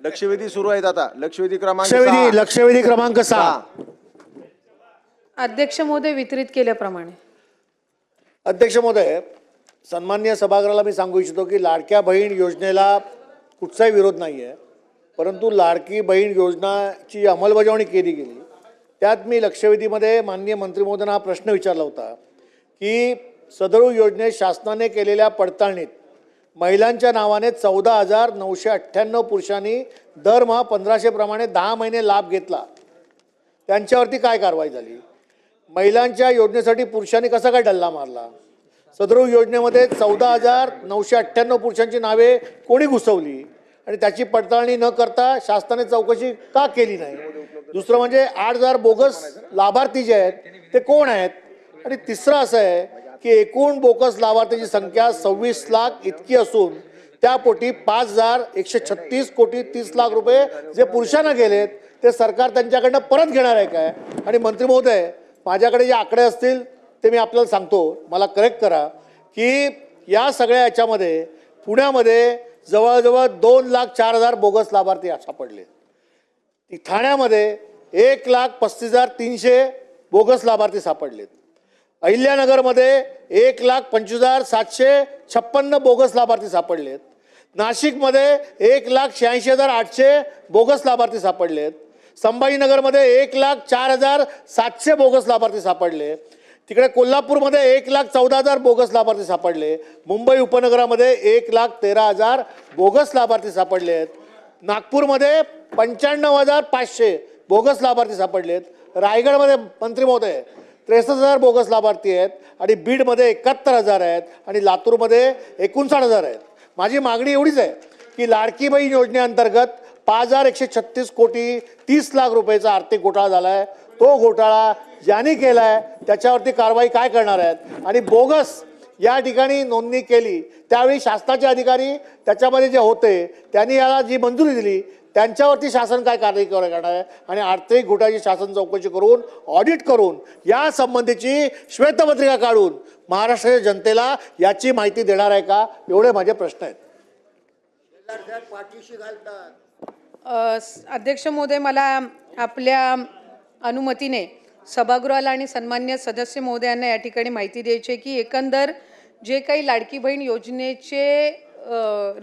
लक्षवेधी सुरू आहेत आता. लक्षवेधी क्रमांक लक्षवेधी क्रमांक 6. अध्यक्ष महोदय, वितरित केल्याप्रमाणे. अध्यक्ष महोदय, सन्माननीय सभागृहाला मी सांगू इच्छितो की लाडक्या बहीण योजनेला कुठचाही विरोध नाही आहे, परंतु लाडकी बहीण योजनाची अंमलबजावणी केली गेली त्यात मी लक्षवेधीमध्ये माननीय मंत्री महोदयांना हा प्रश्न विचारला होता की सदर योजनेत शासनाने केलेल्या पडताळणीत महिलांच्या नावाने 14,998 पुरुषांनी दरमहा 1,500 प्रमाणे 10 महिने लाभ घेतला, त्यांच्यावरती काय कारवाई झाली? महिलांच्या योजनेसाठी पुरुषांनी कसा काय डल्ला मारला? सदर योजनेमध्ये 14,998 पुरुषांची नावे कोणी घुसवली आणि त्याची पडताळणी न करता शासनाने चौकशी का केली नाही? दुसरं म्हणजे 8,000 बोगस लाभार्थी जे आहेत ते कोण आहेत? आणि तिसरं असं आहे की एकूण बोगस लाभार्थीची संख्या 26 लाख इतकी असून त्यापोटी 5,136 कोटी 30 लाख रुपये जे पुरुषांना गेलेत ते सरकार त्यांच्याकडनं परत घेणार आहे काय? आणि मंत्री महोदय, माझ्याकडे जे आकडे असतील ते मी आपल्याला सांगतो, मला करेक्ट करा की या सगळ्या याच्यामध्ये पुण्यामध्ये जवळजवळ 2,04,000 बोगस लाभार्थी सापडले. ठाण्यामध्ये 1,35,300 बोगस लाभार्थी सापडलेत. अहिल्यानगरमध्ये 1,25,756 बोगस लाभार्थी सापडलेत. नाशिकमध्ये 1,86,800 बोगस लाभार्थी सापडलेत. संभाजीनगरमध्ये 1,04,700 बोगस लाभार्थी सापडले. तिकडे कोल्हापूरमध्ये 1,14,000 बोगस लाभार्थी सापडले. मुंबई उपनगरामध्ये 1,13,000 बोगस लाभार्थी सापडले आहेत. नागपूरमध्ये 95,500 बोगस लाभार्थी सापडलेत. रायगडमध्ये मंत्री महोदय 63,000 बोगस लाभार्थी आहेत आणि बीडमध्ये 71,000 आहेत आणि लातूरमध्ये 59,000 आहेत. माझी मागणी एवढीच आहे की लाडकी बहीण योजनेअंतर्गत 5,136 कोटी 30 लाख रुपयाचा आर्थिक घोटाळा झाला आहे. तो घोटाळा ज्यांनी केला आहे त्याच्यावरती कारवाई काय करणार आहेत? आणि बोगस या ठिकाणी नोंदणी केली त्यावेळी शासनाचे अधिकारी त्याच्यामध्ये जे होते त्यांनी याला जी मंजुरी दिली त्यांच्यावरती शासन काय कारवाई करणार आहे? आणि आर्थिक घोटाळ्याची शासन चौकशी करून ऑडिट करून या संबंधीची श्वेतपत्रिका काढून महाराष्ट्राच्या जनतेला याची माहिती देणार आहे का? एवढे माझे प्रश्न आहेत. अध्यक्ष महोदय, मला आपल्या अनुमतीने सभागृहाला आणि सन्मान्य सदस्य महोदयांना या ठिकाणी माहिती द्यायची आहे की एकंदर जे काही लाडकी बहीण योजनेचे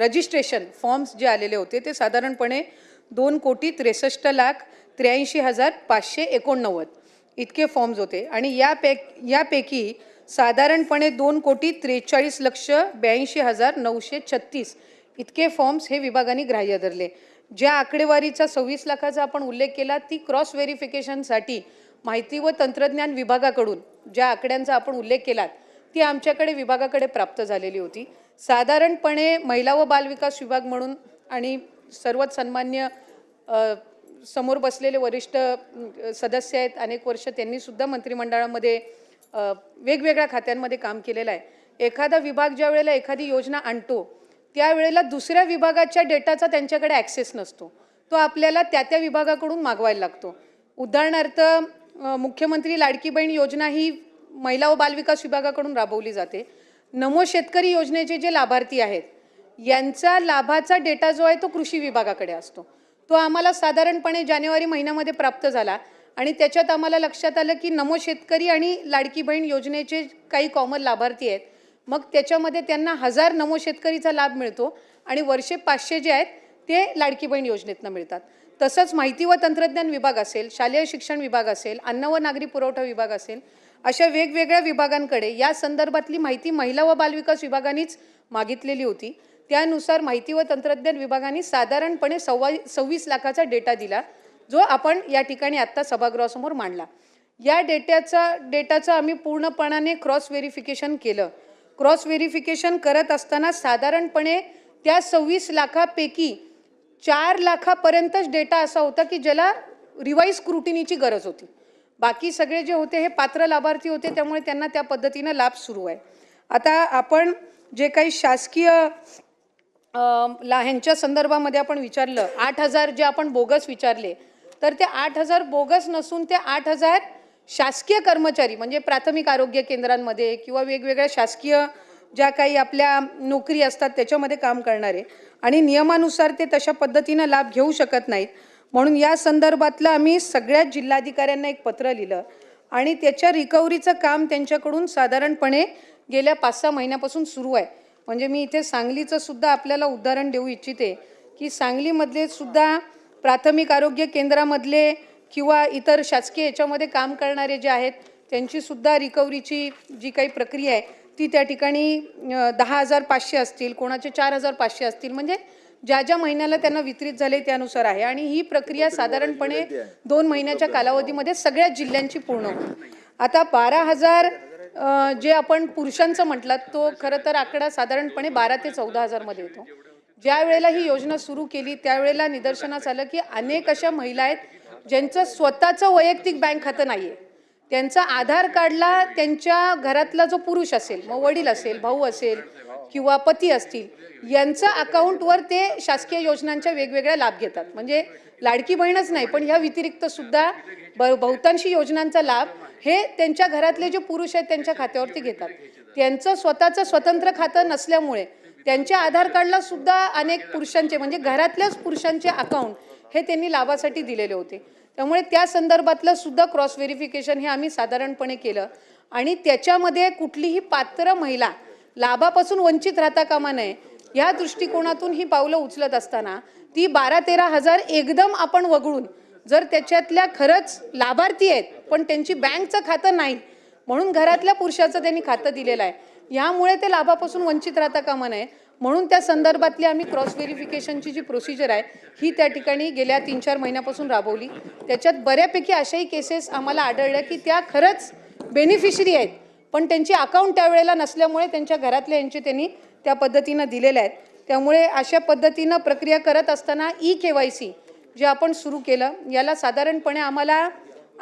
रजिस्ट्रेशन फॉर्म्स जे आलेले होते ते साधारणपणे 2,63,83,589 इतके फॉर्म्स होते आणि यापैकी साधारणपणे 2,43,82,936 इतके फॉर्म्स हे विभागाने ग्राह्य धरले. ज्या आकडेवारीचा 26 लाखाचा आपण उल्लेख केला ती क्रॉस व्हेरिफिकेशनसाठी माहिती व तंत्रज्ञान विभागाकडून ज्या आकड्यांचा आपण उल्लेख केला ती आमच्याकडे विभागाकडे प्राप्त झालेली होती. साधारणपणे महिला व बालविकास विभाग म्हणून आणि सर्वच सन्मान्य समोर बसलेले वरिष्ठ सदस्य आहेत, अनेक वर्ष त्यांनी सुद्धा मंत्रिमंडळामध्ये वेगवेगळ्या खात्यांमध्ये काम केलेलं आहे. एखादा विभाग ज्या वेळेला एखादी योजना आणतो त्यावेळेला दुसऱ्या विभागाच्या डेटाचा त्यांच्याकडे ॲक्सेस नसतो, तो आपल्याला त्या विभागाकडून मागवायला लागतो. उदाहरणार्थ मुख्यमंत्री लाडकी बहीण योजना ही महिला व बालविकास विभागाकडून राबवली जाते. नमो शेतकरी योजनेचे जे लाभार्थी आहेत यांचा लाभाचा डेटा जो आहे तो कृषी विभागाकडे असतो. तो आम्हाला साधारणपणे जानेवारी महिन्यामध्ये प्राप्त झाला आणि त्याच्यात आम्हाला लक्षात आलं की नमो शेतकरी आणि लाडकी बहीण योजनेचे काही कॉमन लाभार्थी आहेत. मग त्याच्यामध्ये त्यांना 1,000 नमो शेतकरीचा लाभ मिळतो आणि वर्षे 500 जे आहेत ते लाडकी बहीण योजनेतनं मिळतात. तसंच माहिती व तंत्रज्ञान विभाग असेल, शालेय शिक्षण विभाग असेल, अन्न व नागरी पुरवठा विभाग असेल, अशा वेगवेगळ्या विभागांकडे या संदर्भातली माहिती महिला व बालविकास विभागानेच मागितलेली होती. त्यानुसार माहिती व तंत्रज्ञान विभागाने साधारणपणे 26 लाखाचा डेटा दिला जो आपण या ठिकाणी आत्ता सभागृहासमोर मांडला. या डेटाचं आम्ही पूर्णपणाने क्रॉस व्हेरिफिकेशन केलं. क्रॉस व्हेरिफिकेशन करत असताना साधारणपणे त्या 26 लाखापैकी 4 लाखापर्यंतच डेटा असा होता की ज्याला रिवाईज स्क्रुटिनीची गरज होती. बाकी सगळे जे होते हे पात्र लाभार्थी होते, त्यामुळे त्यांना त्या पद्धतीने लाभ सुरू आहे. आता आपण जे काही शासकीय ह्यांच्या संदर्भामध्ये आपण विचारलं 8,000 जे आपण बोगस विचारले तर ते 8,000 बोगस नसून ते 8,000 शासकीय कर्मचारी म्हणजे प्राथमिक आरोग्य केंद्रांमध्ये किंवा वेगवेगळ्या शासकीय ज्या काही आपल्या नोकरी असतात त्याच्यामध्ये काम करणारे आणि नियमानुसार ते तशा पद्धतीनं लाभ घेऊ शकत नाहीत. म्हणून या संदर्भातलं आम्ही सगळ्या जिल्हाधिकाऱ्यांना एक पत्र लिहिलं आणि त्याच्या रिकव्हरीचं काम त्यांच्याकडून साधारणपणे गेल्या 5-6 महिन्यापासून सुरू आहे. म्हणजे मी इथे सांगलीचं सुद्धा आपल्याला उदाहरण देऊ इच्छिते की सांगलीमधले सुद्धा प्राथमिक आरोग्य केंद्रामधले किंवा इतर शासकीय याच्यामध्ये काम करणारे जे आहेत त्यांची सुद्धा रिकव्हरीची जी काही प्रक्रिया आहे ती त्या ठिकाणी 10,500 असतील, कोणाचे 4,500 असतील, म्हणजे ज्या महिन्याला त्यांना वितरित झाले त्यानुसार आहे. आणि ही प्रक्रिया साधारणपणे 2 महिन्याच्या कालावधीमध्ये सगळ्या जिल्ह्यांची पूर्ण होईल. आता 12,000 जे आपण पुरुषांचं म्हटलं तो खरं तर आकडा साधारणपणे 12 ते 14,000 मध्ये येतो. ज्या वेळेला ही योजना सुरू केली त्यावेळेला निदर्शनास आलं की अनेक अशा महिला आहेत ज्यांचं स्वतःचं वैयक्तिक बँक खातं नाही आहे. त्यांचा आधार कार्डला त्यांच्या घरातला जो पुरुष असेल, मग वडील असेल, भाऊ असेल किंवा पती असतील, यांच्या अकाउंटवर ते शासकीय योजनांच्या वेगवेगळ्या लाभ घेतात. म्हणजे लाडकी बहीणच नाही पण ह्या व्यतिरिक्त सुद्धा बहुतांशी योजनांचा लाभ हे त्यांच्या घरातले जे पुरुष आहेत त्यांच्या खात्यावरती घेतात. त्यांचं स्वतःचं स्वतंत्र खातं नसल्यामुळे त्यांच्या आधार कार्डला सुद्धा अनेक पुरुषांचे म्हणजे घरातल्याच पुरुषांचे अकाउंट हे त्यांनी लाभासाठी दिलेले होते. त्यामुळे त्या संदर्भातलं सुद्धा क्रॉस व्हेरिफिकेशन हे आम्ही साधारणपणे केलं आणि त्याच्यामध्ये कुठलीही पात्र महिला लाभापासून वंचित राहता कामा नये या दृष्टिकोनातून ही पावलं उचलत असताना ती 12-13 हजार एकदम आपण वगळून जर त्याच्यातल्या खरंच लाभार्थी आहेत पण त्यांची बँकचं खातं नाही म्हणून घरातल्या पुरुषाचं त्यांनी खातं दिलेलं आहे, यामुळे ते लाभापासून वंचित राहता कामा नये म्हणून त्या संदर्भातली आम्ही क्रॉस व्हेरिफिकेशनची जी प्रोसिजर आहे ही त्या ठिकाणी गेल्या 3-4 महिन्यापासून राबवली. त्याच्यात बऱ्यापैकी अशाही केसेस आम्हाला आढळल्या की त्या खरंच बेनिफिशरी आहेत पण त्यांची अकाउंट त्यावेळेला नसल्यामुळे त्यांच्या घरातल्या यांचे त्यांनी त्या पद्धतीनं दिलेले आहेत. त्यामुळे अशा पद्धतीनं प्रक्रिया करत असताना KYC जे आपण सुरू केलं याला साधारणपणे आम्हाला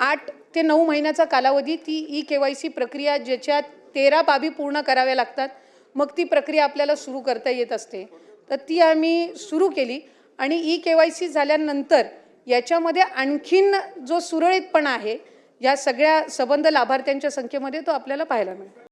8 ते 9 महिन्याचा कालावधी ती KYC प्रक्रिया ज्याच्यात 13 बाबी पूर्ण कराव्या लागतात मग ती प्रक्रिया आपल्याला सुरू करता येत असते. तर ती आम्ही सुरू केली आणि KYC झाल्यानंतर याच्यामध्ये आणखीन जो सुरळीतपणा आहे या सगळ्या सबंध लाभार्थ्यांच्या संख्येमध्ये तो आपल्याला पाहायला मिळेल.